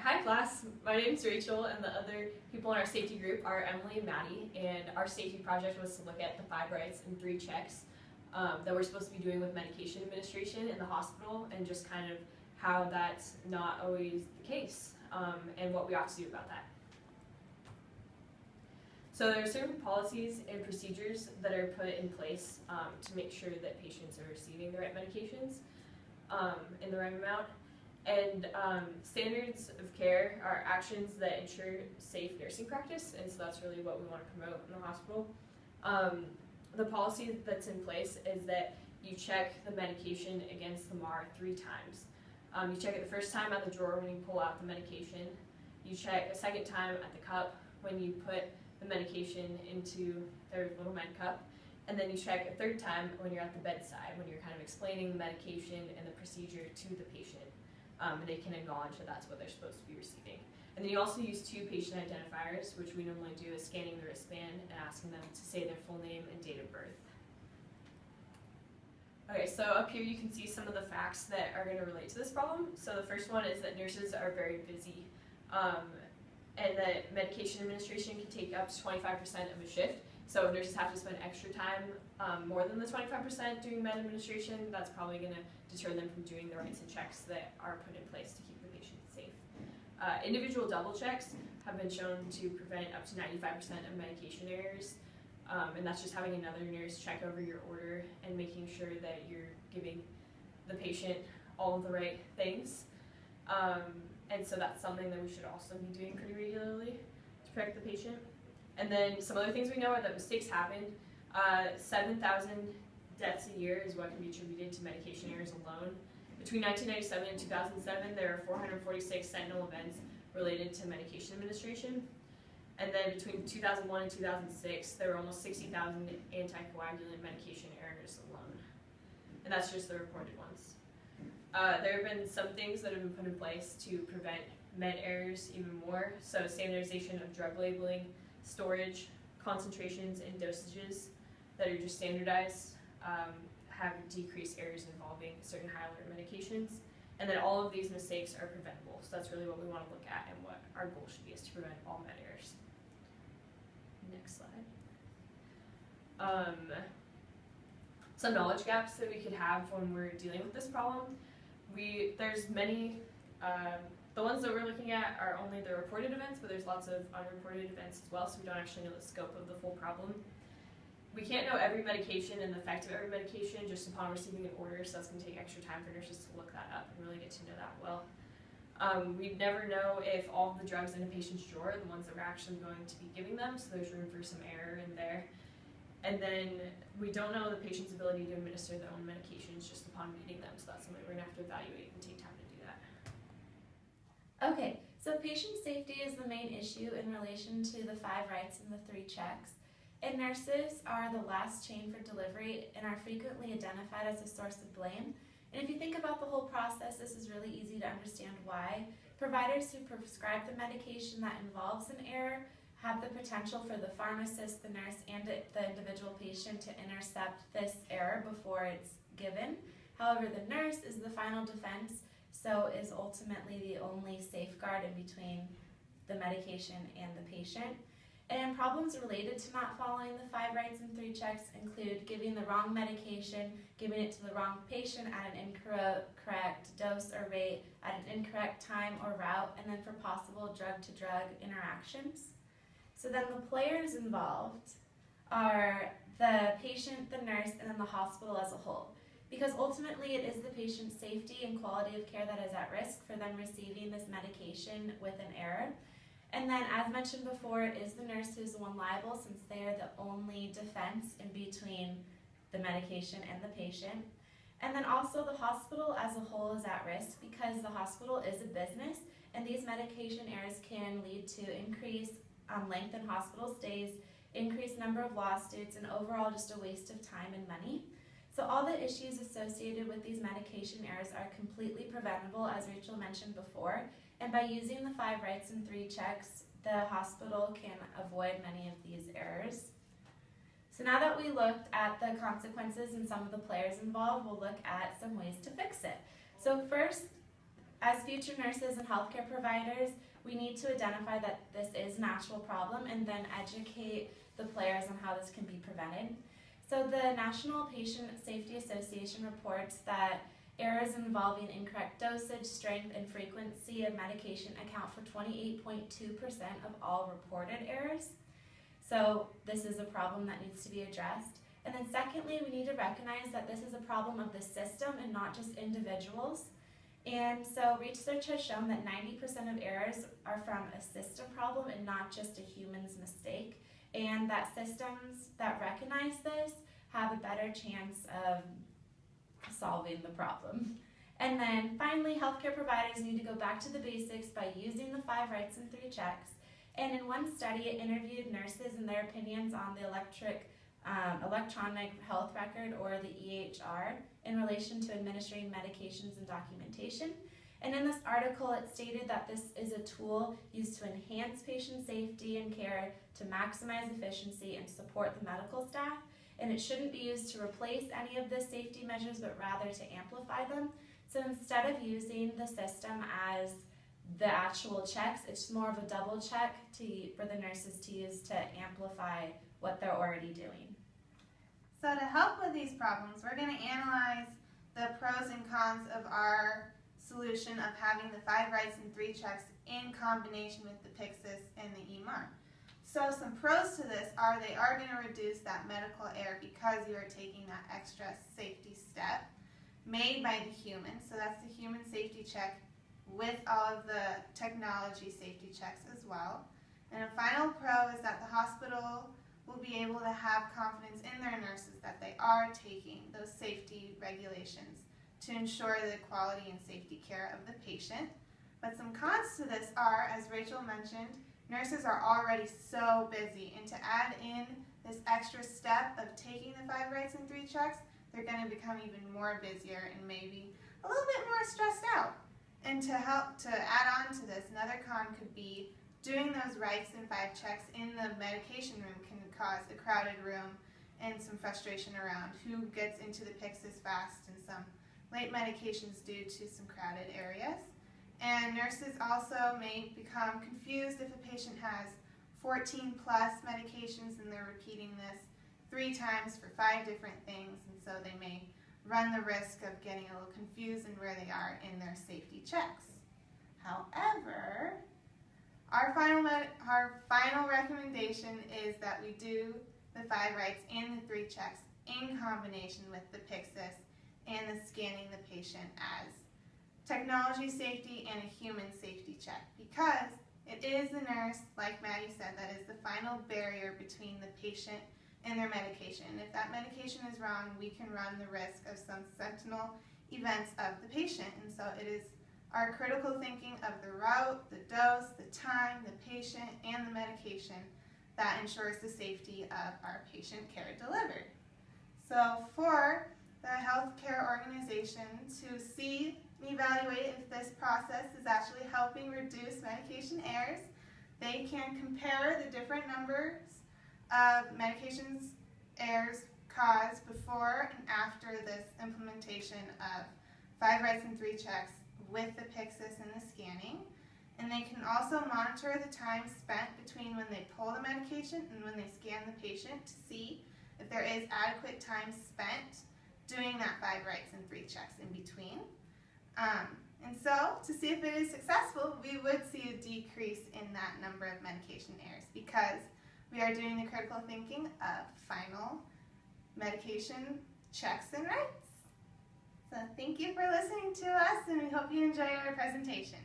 Hi class, my name is Rachel and the other people in our safety group are Emily and Maddie, and our safety project was to look at the 5 rights and 3 checks that we're supposed to be doing with medication administration in the hospital and just kind of how that's not always the case and what we ought to do about that. So there are certain policies and procedures that are put in place to make sure that patients are receiving the right medications in the right amount. And standards of care are actions that ensure safe nursing practice, and so that's really what we want to promote in the hospital. The policy that's in place is that you check the medication against the MAR 3 times. You check it the first time at the drawer when you pull out the medication. You check a second time at the cup when you put the medication into their little med cup. And then you check a third time when you're at the bedside, when you're kind of explaining the medication and the procedure to the patient. They can acknowledge that that's what they're supposed to be receiving. And then you also use 2 patient identifiers, which we normally do is scanning the wristband and asking them to say their full name and date of birth. Okay, so up here you can see some of the facts that are going to relate to this problem. So the first one is that nurses are very busy and that medication administration can take up to 25% of a shift. So if nurses have to spend extra time, more than the 25% doing med administration, that's probably going to deter them from doing the rights and checks that are put in place to keep the patient safe. Individual double checks have been shown to prevent up to 95% of medication errors, and that's just having another nurse check over your order and making sure that you're giving the patient all of the right things. And so that's something that we should also be doing pretty regularly to protect the patient. And then some other things we know are that mistakes happen. 7,000 deaths a year is what can be attributed to medication errors alone. Between 1997 and 2007, there are 446 sentinel events related to medication administration. And then between 2001 and 2006, there were almost 60,000 anticoagulant medication errors alone. And that's just the reported ones. There have been some things that have been put in place to prevent med errors even more. So standardization of drug labeling, storage, concentrations, and dosages that are just standardized have decreased errors involving certain high alert medications. And then all of these mistakes are preventable. So that's really what we want to look at and what our goal should be, is to prevent all med errors. Next slide. Some knowledge gaps that we could have when we're dealing with this problem. There's many, the ones that we're looking at are only the reported events, but there's lots of unreported events as well, so we don't actually know the scope of the full problem. We can't know every medication and the effect of every medication just upon receiving an order, so that's going to take extra time for nurses to look that up and really get to know that well. We'd never know if all of the drugs in a patient's drawer are the ones that we're actually going to be giving them, so there's room for some error in there. And then we don't know the patient's ability to administer their own medications just upon meeting them, so that's something we're going to have to evaluate and take time to do that. Okay, so patient safety is the main issue in relation to the 5 rights and the 3 checks. And nurses are the last chain for delivery and are frequently identified as a source of blame. And if you think about the whole process, this is really easy to understand why. Providers who prescribe the medication that involves an error have the potential for the pharmacist, the nurse, and the individual patient to intercept this error before it's given. However, the nurse is the final defense, so is ultimately the only safeguard in between the medication and the patient. And problems related to not following the 5 rights and 3 checks include giving the wrong medication, giving it to the wrong patient at an incorrect dose or rate, at an incorrect time or route, and then for possible drug-to-drug interactions. So then the players involved are the patient, the nurse, and then the hospital as a whole. Because ultimately it is the patient's safety and quality of care that is at risk for them receiving this medication with an error. And then, as mentioned before, it is the nurse who's the one liable, since they are the only defense in between the medication and the patient. And then also the hospital as a whole is at risk because the hospital is a business, and these medication errors can lead to increased length in hospital stays, increased number of lawsuits, and overall just a waste of time and money. So all the issues associated with these medication errors are completely preventable, as Rachel mentioned before. And by using the 5 rights and 3 checks, the hospital can avoid many of these errors. So now that we looked at the consequences and some of the players involved, we'll look at some ways to fix it. So first, As future nurses and healthcare providers, we need to identify that this is a natural problem and then educate the players on how this can be prevented. So the National Patient Safety Association reports that errors involving incorrect dosage, strength, and frequency of medication account for 28.2% of all reported errors. So this is a problem that needs to be addressed. And then secondly, we need to recognize that this is a problem of the system and not just individuals. And so research has shown that 90% of errors are from a system problem and not just a human's mistake. And that systems that recognize this have a better chance of solving the problem. And then finally, healthcare providers need to go back to the basics by using the 5 rights and 3 checks. And in one study, it interviewed nurses and their opinions on the electronic health record, or the EHR, in relation to administering medications and documentation. And in this article, it stated that this is a tool used to enhance patient safety and care, to maximize efficiency and support the medical staff. And it shouldn't be used to replace any of the safety measures, but rather to amplify them. So instead of using the system as the actual checks, it's more of a double check for the nurses to use to amplify what they're already doing. So to help with these problems, we're going to analyze the pros and cons of our solution of having the 5 rights and 3 checks in combination with the Pyxis and the EMR. So some pros to this are they are going to reduce that medical error because you are taking that extra safety step made by the human. So that's the human safety check with all of the technology safety checks as well. And a final pro is that the hospital will be able to have confidence in their nurses that they are taking those safety regulations to ensure the quality and safety care of the patient. But some cons to this are, as Rachel mentioned, nurses are already so busy, and to add in this extra step of taking the 5 rights and 3 checks, they're going to become even more busier and maybe a little bit more stressed out. And to add on to this, another con could be doing those rights and 5 checks in the medication room can cause a crowded room and some frustration around who gets into the Pyxis fast and some late medications due to some crowded areas. And nurses also may become confused if a patient has 14 plus medications and they're repeating this 3 times for 5 different things, and so they may run the risk of getting a little confused in where they are in their safety checks. However, our final recommendation is that we do the 5 rights and the 3 checks in combination with the Pyxis and the scanning the patient as technology safety and a human safety check, because it is the nurse, like Maddie said, that is the final barrier between the patient and their medication. And if that medication is wrong, we can run the risk of some sentinel events of the patient. And so it is our critical thinking of the route, the dose, the time, the patient, and the medication that ensures the safety of our patient care delivered. So for the healthcare organization to see and evaluate if this process is actually helping reduce medication errors, they can compare the different numbers of medications errors caused before and after this implementation of 5 rights and 3 checks with the Pyxis and the scanning. And they can also monitor the time spent between when they pull the medication and when they scan the patient to see if there is adequate time spent doing that 5 rights and 3 checks in between. And so, to see if it is successful, we would see a decrease in that number of medication errors because we are doing the critical thinking of final medication checks and rights. So thank you for listening to us, and we hope you enjoy our presentation.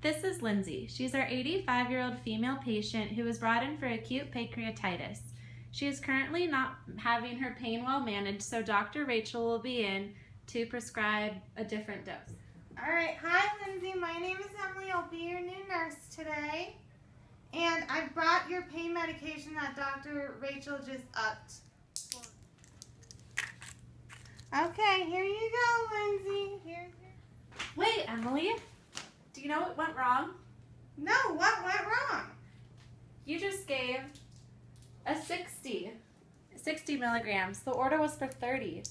This is Lindsay. She's our 85-year-old female patient who was brought in for acute pancreatitis. She is currently not having her pain well managed, so Dr. Rachel will be in to prescribe a different dose. All right, hi Lindsay, my name is Emily. I'll be your new nurse today. And I brought your pain medication that Dr. Rachel just upped. Okay, here you go, Lindsay. Here. Wait, Emily, do you know what went wrong? No, what went wrong? You just gave a 60 milligrams. The order was for 30.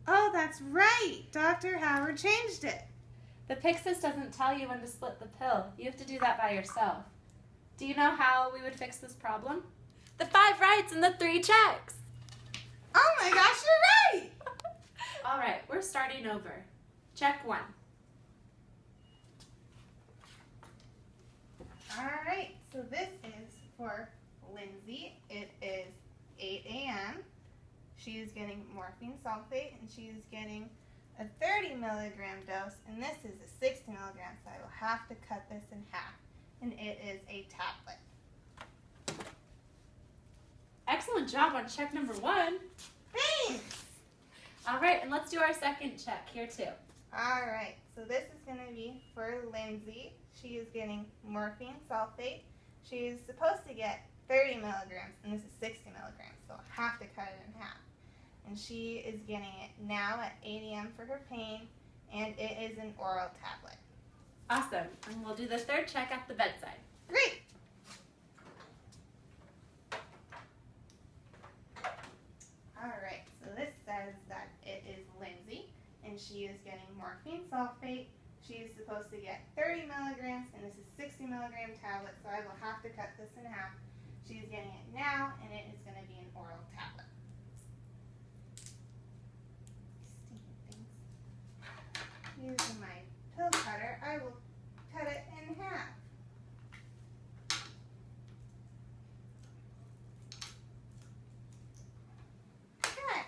Oh, that's right. Dr. Howard changed it. The Pyxis doesn't tell you when to split the pill. You have to do that by yourself. Do you know how we would fix this problem? The 5 rights and the 3 checks. Oh my gosh, you're right! All right, we're starting over. Check 1. All right, so this is for Lindsay. It is 8 a.m. She is getting morphine sulfate, and she is getting a 30 milligram dose, and this is a 60 milligram, so I will have to cut this in half, and it is a tablet. Excellent job on check number 1. Thanks! All right, and let's do our second check here too. All right, so this is going to be for Lindsay. She is getting morphine sulfate. She is supposed to get 30 milligrams, and this is 60 milligrams, so I'll have to cut it in half. And she is getting it now at 8 a.m. for her pain, and it is an oral tablet. Awesome, and we'll do the third check at the bedside. Great! All right, so this says that it is Lindsay, and she is getting morphine sulfate. She is supposed to get 30 milligrams, and this is 60 milligram tablet, so I will have to cut this in half. She is getting it now, and it is going to be an oral tablet. Using my pill cutter, I will cut it in half. Cut.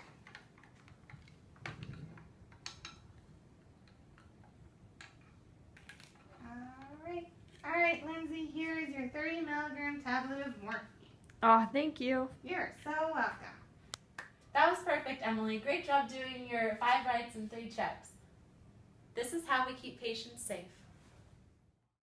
All right, Lindsay, here is your 30 milligram tablet of morphine. Oh, thank you. You're so welcome. That was perfect, Emily. Great job doing your 5 rights and 3 checks. This is how we keep patients safe.